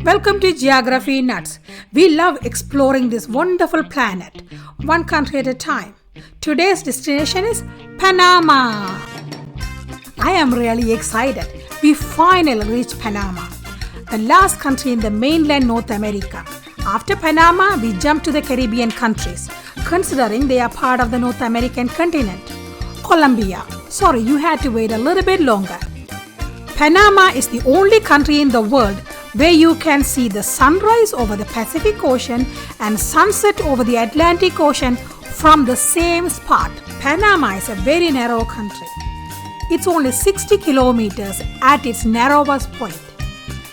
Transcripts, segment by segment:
Welcome to Geography Nuts. We love exploring this wonderful planet, one country at a time. Today's destination is Panama. I am really excited. We finally reached Panama, the last country in the mainland North America. After Panama, we jump to the Caribbean countries, considering they are part of the North American continent. Colombia. Sorry, you had to wait a little bit longer. Panama is the only country in the world where you can see the sunrise over the Pacific Ocean and sunset over the Atlantic Ocean from the same spot. Panama is a very narrow country. It's only 60 kilometers at its narrowest point.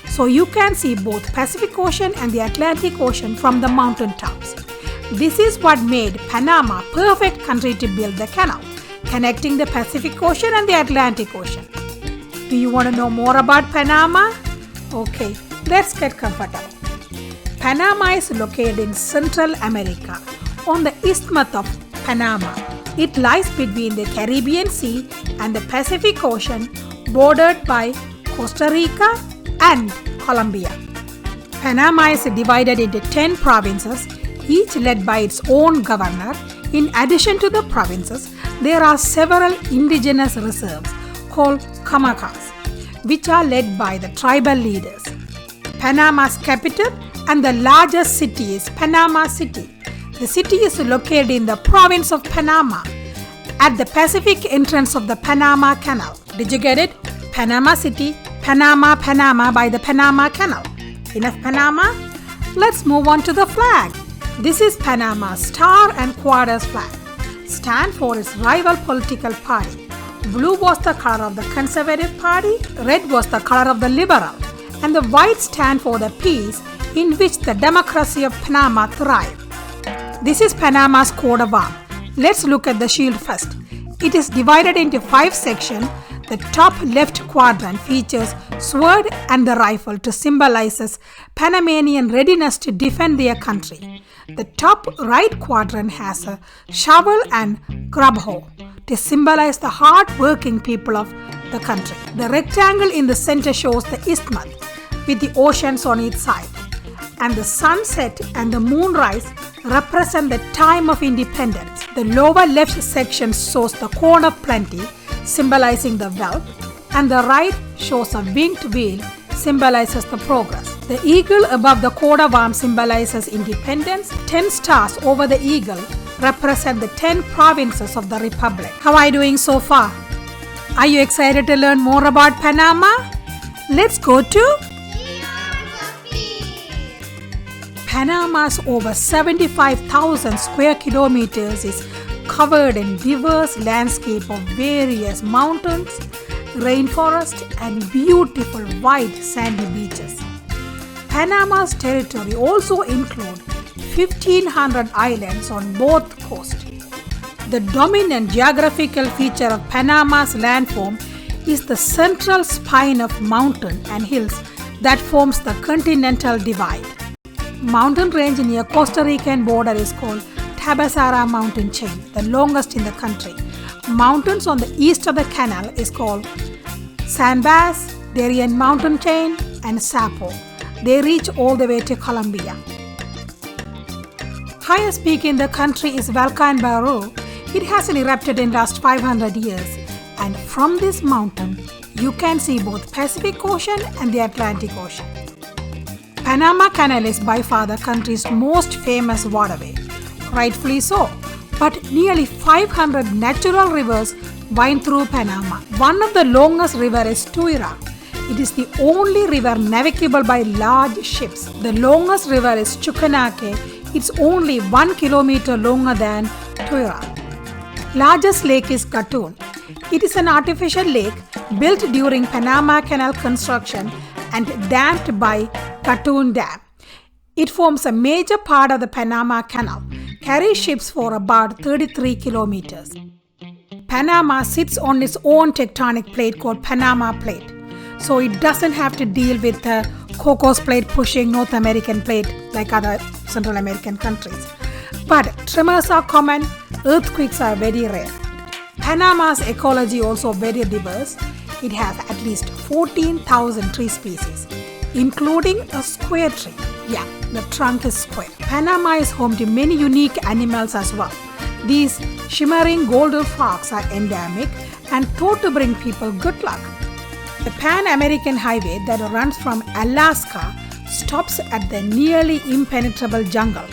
So you can see both Pacific Ocean and the Atlantic Ocean from the mountaintops. This is what made Panama a perfect country to build the canal, connecting the Pacific Ocean and the Atlantic Ocean. Do you want to know more about Panama? Okay, let's get comfortable. Panama is located in Central America on the Isthmus of Panama. It lies between the Caribbean Sea and the Pacific Ocean, bordered by Costa Rica and Colombia. Panama is divided into 10 provinces, each led by its own governor. In addition to the provinces, there are several indigenous reserves called comarcas, which are led by the tribal leaders. Panama's capital and the largest city is Panama City. The city is located in the province of Panama at the Pacific entrance of the Panama Canal. Did you get it? Panama City, Panama, Panama by the Panama Canal. Enough Panama? Let's move on to the flag. This is Panama's Star and Quarters flag. Stand for its rival political party. Blue was the color of the Conservative Party, red was the color of the Liberal, and the white stand for the peace in which the democracy of Panama thrived. This is Panama's coat of arms. Let's look at the shield first. It is divided into 5 sections. The top left quadrant features sword and the rifle to symbolize Panamanian readiness to defend their country. The top right quadrant has a shovel and grub hoe to symbolize the hard-working people of the country. The rectangle in the center shows the isthmus with the oceans on its side. And the sunset and the moonrise represent the time of independence. The lower left section shows the corn of plenty, symbolizing the wealth, and the right shows a winged wheel, symbolizes the progress. The eagle above the coat of arms symbolizes independence. 10 stars over the eagle represent the 10 provinces of the Republic. How are you doing so far? Are you excited to learn more about Panama? Let's go to Panama's over 75,000 square kilometers is covered in diverse landscape of various mountains, rainforest, and beautiful white sandy beaches. Panama's territory also includes 1,500 islands on both coasts. The dominant geographical feature of Panama's landform is the central spine of mountains and hills that forms the continental divide. Mountain range near Costa Rican border is called Tabasara mountain chain, the longest in the country. Mountains on the east of the canal is called San Bas, Darien mountain chain, and Sapo. They reach all the way to Colombia. Highest peak in the country is Volcan Barro. It hasn't erupted in last 500 years, and from this mountain you can see both Pacific Ocean and the Atlantic Ocean. Panama Canal is by far the country's most famous waterway. Rightfully so, but nearly 500 natural rivers wind through Panama. One of the longest rivers is Tuira. It is the only river navigable by large ships. The longest river is Chuquenaque. It's only 1 kilometer longer than Tuira. Largest lake is Gatun. It is an artificial lake built during Panama Canal construction and dammed by Gatun Dam. It forms a major part of the Panama Canal, carries ships for about 33 kilometers. Panama sits on its own tectonic plate called Panama Plate, so it doesn't have to deal with the Cocos Plate pushing North American plate like other Central American countries. But tremors are common, earthquakes are very rare. Panama's ecology also very diverse. It has at least 14,000 tree species. including a square tree. Yeah, the trunk is square. Panama is home to many unique animals as well. These shimmering golden frogs are endemic and thought to bring people good luck. The Pan-American Highway that runs from Alaska stops at the nearly impenetrable jungle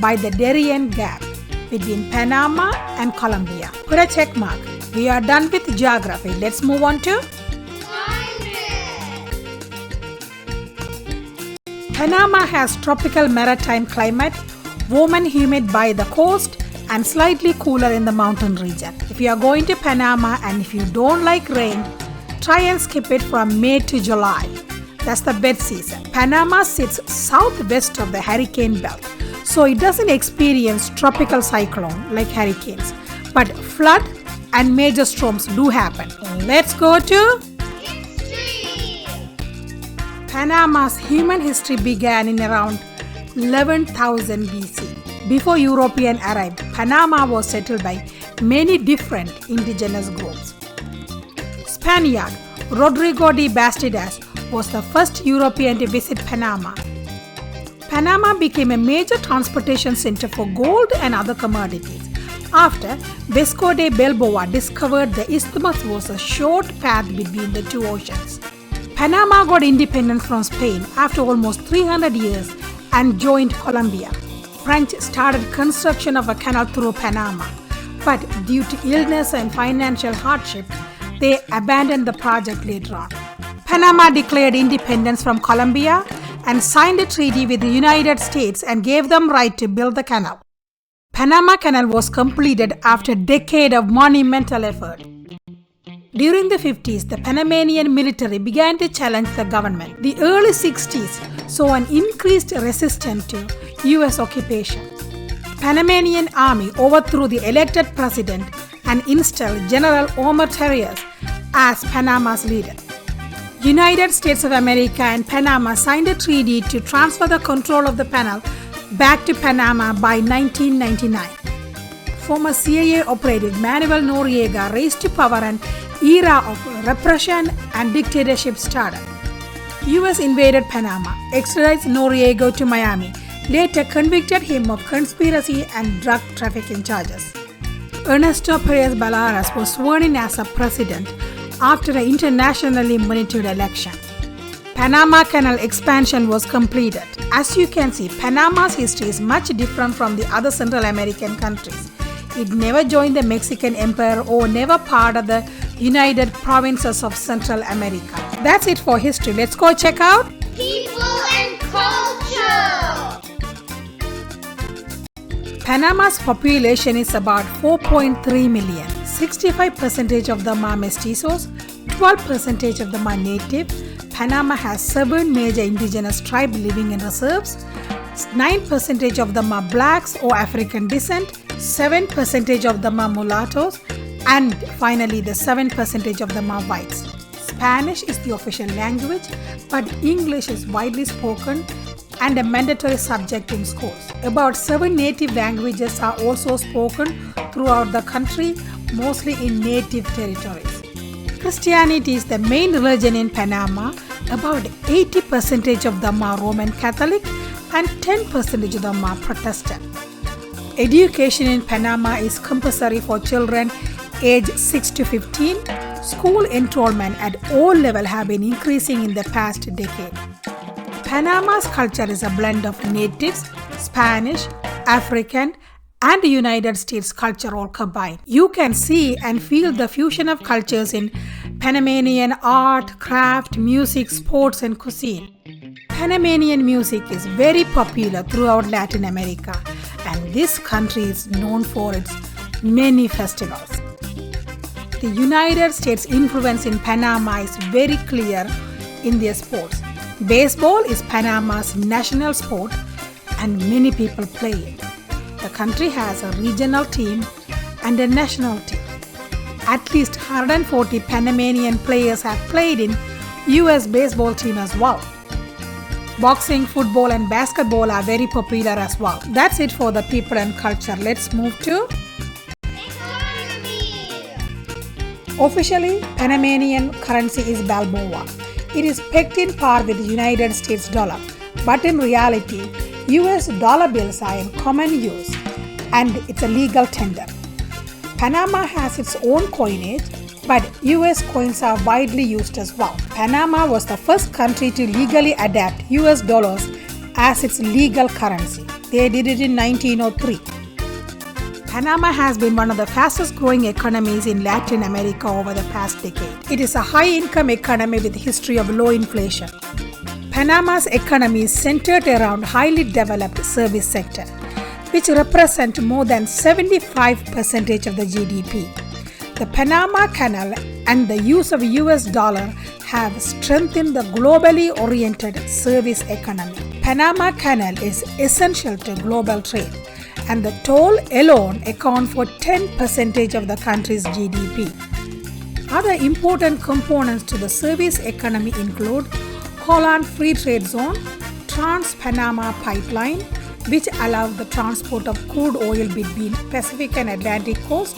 by the Darien Gap between Panama and Colombia. Put a check mark. We are done with geography. Let's move on to Panama has tropical maritime climate, warm and humid by the coast and slightly cooler in the mountain region. If you are going to Panama and if you don't like rain, try and skip it from May to July. That's the bed season. Panama sits southwest of the hurricane belt, so it doesn't experience tropical cyclone like hurricanes, but flood and major storms do happen. Let's go to history. Panama's human history began in around 11,000 BC. Before Europeans arrived, Panama was settled by many different indigenous groups. Spaniard Rodrigo de Bastidas was the first European to visit Panama. Panama became a major transportation center for gold and other commodities. After Vasco de Balboa discovered the isthmus was a short path between the two oceans. Panama got independence from Spain after almost 300 years and joined Colombia. French started construction of a canal through Panama, but due to illness and financial hardship, they abandoned the project later on. Panama declared independence from Colombia and signed a treaty with the United States and gave them right to build the canal. Panama Canal was completed after a decade of monumental effort. During the 50s, the Panamanian military began to challenge the government. The early 60s saw an increased resistance to US occupation. Panamanian army overthrew the elected president and installed General Omar Torres as Panama's leader. United States of America and Panama signed a treaty to transfer the control of the canal back to Panama by 1999. Former CIA operative Manuel Noriega raised to power an era of repression and dictatorship started. US invaded Panama, extradited Noriega to Miami, later convicted him of conspiracy and drug trafficking charges. Ernesto Perez Balaras was sworn in as a president after an internationally monitored election. Panama Canal expansion was completed. As you can see, Panama's history is much different from the other Central American countries. It never joined the Mexican Empire or never part of the United Provinces of Central America. That's it for history. Let's go check out People and culture. Panama's population is about 4.3 million. 65% of them are mestizos, 12% of them are native. Panama has 7 major indigenous tribes living in reserves. 9% of them are blacks or African descent, 7% of them are mulattoes, and finally the 7% of them are whites. Spanish is the official language, but English is widely spoken and a mandatory subject in schools. About 7 native languages are also spoken throughout the country, mostly in native territories. Christianity is the main religion in Panama. About 80% of them are Roman Catholic and 10% of them are Protestant. Education in Panama is compulsory for children aged 6 to 15. School enrollment at all levels have been increasing in the past decade. Panama's culture is a blend of natives, Spanish, African, and United States culture all combined. You can see and feel the fusion of cultures in Panamanian art, craft, music, sports, and cuisine. Panamanian music is very popular throughout Latin America, and this country is known for its many festivals. The United States' influence in Panama is very clear in their sports. Baseball is Panama's national sport, and many people play it. The country has a regional team and a national team. At least 140 Panamanian players have played in US baseball team as well. Boxing, football and basketball are very popular as well. That's it for the people and culture. Let's move to Economy. Officially, Panamanian currency is Balboa. It is pegged in par with the United States dollar, but in reality, US dollar bills are in common use and it's a legal tender. Panama has its own coinage, but US coins are widely used as well. Panama was the first country to legally adapt US dollars as its legal currency. They did it in 1903. Panama has been one of the fastest growing economies in Latin America over the past decade. It is a high income economy with a history of low inflation. Panama's economy is centered around highly developed service sector, which represent more than 75% of the GDP. The Panama Canal and the use of US dollar have strengthened the globally oriented service economy. Panama Canal is essential to global trade, and the toll alone account for 10% of the country's GDP. Other important components to the service economy include Holland Free Trade Zone, Trans-Panama Pipeline, which allows the transport of crude oil between Pacific and Atlantic coast,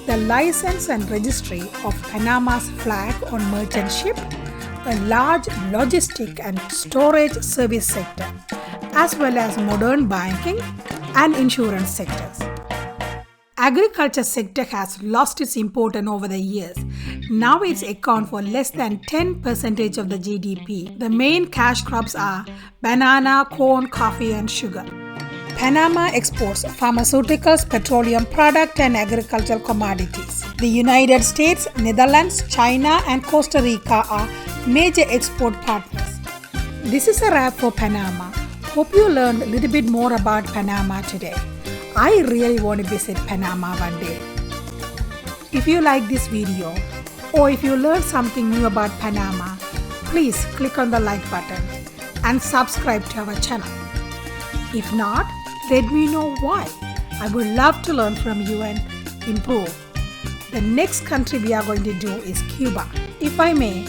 the license and registry of Panama's flag on merchant ship, a large logistic and storage service sector, as well as modern banking and insurance sectors. Agriculture sector has lost its importance over the years. Now it accounts for less than 10% of the GDP. The main cash crops are banana, corn, coffee and sugar. Panama exports pharmaceuticals, petroleum products and agricultural commodities. The United States, Netherlands, China and Costa Rica are major export partners. This is a wrap for Panama. Hope you learned a little bit more about Panama today. I really want to visit Panama one day. If you like this video or if you learned something new about Panama, please click on the like button and subscribe to our channel. If not, let me know why. I would love to learn from you and improve. The next country we are going to do is Cuba. If I may,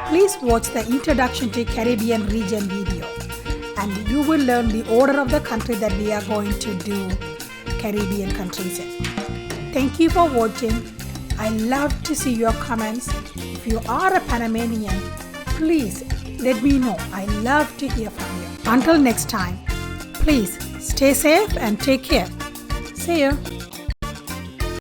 please watch the Introduction to Caribbean Region video, and you will learn the order of the country that we are going to do Caribbean countries in. Thank you for watching. I love to see your comments. If you are a Panamanian, please let me know. I love to hear from you. Until next time, please stay safe and take care. See you.